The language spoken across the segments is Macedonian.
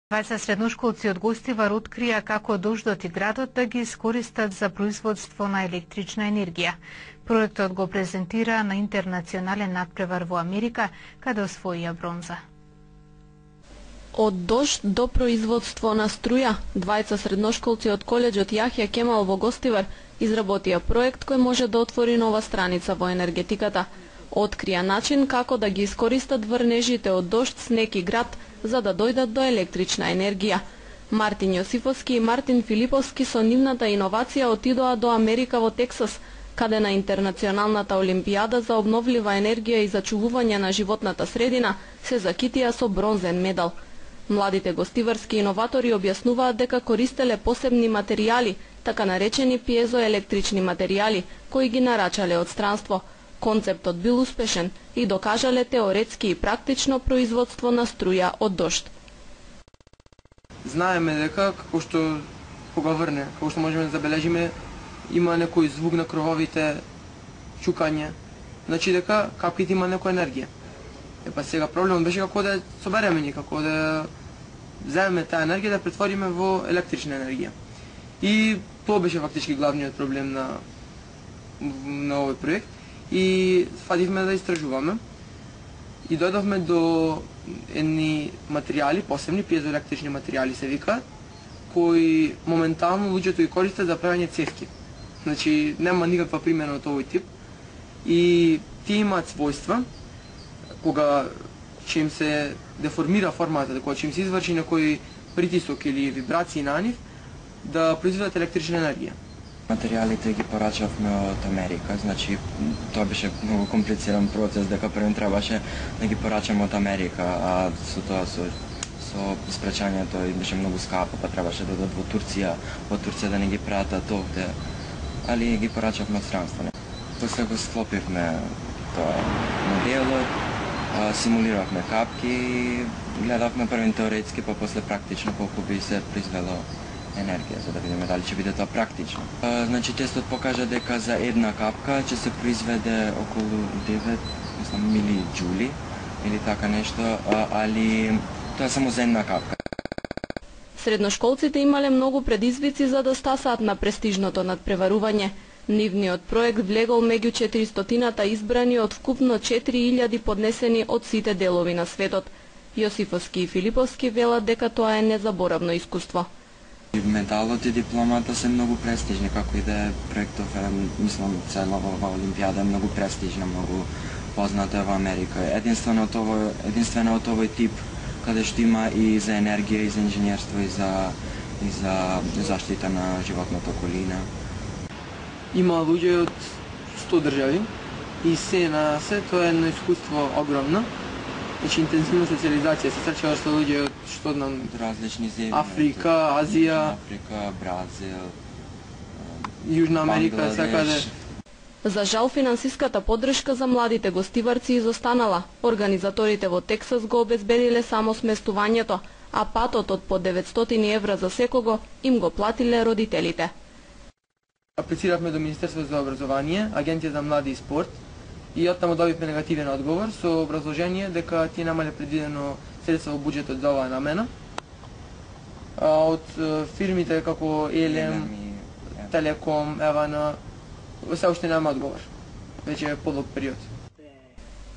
Двајца средношколци од Гостивар открија како дождот и градот да ги искористат за производство на електрична енергија. Проектот го презентира на интернационален натпревар во Америка, каде освоија бронза. Од дожд до производство на струја, двајца средношколци од коледжот Јахја Кемал во Гостивар изработија проект кој може да отвори нова страница во енергетиката. Открија начин како да ги искористат врнежите од дожд, снег и град за да дојдат до електрична енергија. Мартин Јосифовски и Мартин Филиповски со нивната иновација отидоа до Америка во Тексас, каде на Интернационалната олимпијада за обновлива енергија и зачувување на животната средина се закитија со бронзен медал. Младите гостиварски иноватори објаснуваат дека користеле посебни материјали, така наречени пиезоелектрични материјали, кои ги нарачале од странство. Концептот бил успешен и докажале теоретски и практично производство на струја од дожд. Знаеме дека како што кога врне, како што можеме да забележиме, има некој звук на крововите, чукање, значи дека капките има некоја енергија. Епа сега проблемот беше како да собереме ни, како да земеме таа енергија да претвориме во електрична енергија. И тоа беше фактички главниот проблем на овој проект. И фативме да истражуваме и дојдовме до едни материјали, посебни пиезоелектрични материјали се викаат, кои моментално луѓето ги користат за правење цевки. Значи нема никаква примена од овој тип и тие имаат својства кога ќе им се деформира формата, кога ќе им се изврши некој притисок или вибрации на нив, да произведат електрична енергија. Материјалите ги порачавме од Америка, значи тоа беше многу комплициран процес, дека прво требаше да ги порачаме од Америка, а со тоа со испрачањето беше многу скапо, па требаше да одат во Турција да не ги пратат овде, али ги порачавме од странство. После го склопивме тоа моделот, симулиравме капки и гледавме прво теоретски, па после практично колку би се произвело енергија, за да видиме дали ќе биде тоа практично. Значи тестот покажа дека за една капка ќе се произведе околу 9 милиџули или така нешто, али тоа е само за една капка. Средношколците имале многу предизвици за да стасаат на престижното надпреварување. Нивниот проект влегол меѓу 400-та избрани од вкупно 4000 поднесени од сите делови на светот. Јосифовски и Филиповски велат дека тоа е незаборавно искуство. Медалот и дипломата се многу престижни, како и да е проектов, мислам, целава олимпијада е многу престижна, многу позната во Америка. Единствено од овој тип, каде што има и за енергија, и за инженерство, и за заштита на животната околина. Има луѓе од 100 држави и се на се, тоа е едно искуство огромно. Значи интензивна социализација, се сречаваш со луѓе од што знам, различни земји, Африка, Азија, Бразил, Јужна Америка, секаде. За жал, финансиската поддршка за младите гостиварци изостанала. Организаторите во Тексас го обезбедиле само сместувањето, а патот од по 900 евра за секого им го платиле родителите. Аплициравме до Министерството за образование, Агенција за млади и спорт, и оттаму добивме негативен одговор со образложение дека тие немале предвидено средства во буџетот за оваа намена. Од фирмите како Елем, Телеком, Евана, се уште нема одговор. Веќе е подолг период.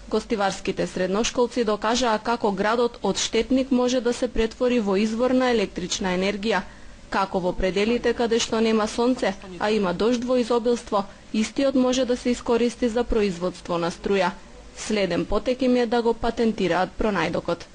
Гостиварските средношколци докажаа како градот од штетник може да се претвори во извор на електрична енергија. Како во пределите каде што нема сонце, а има дожд во изобилство, истиот може да се искористи за производство на струја. Следен потек им е да го патентираат пронајдокот.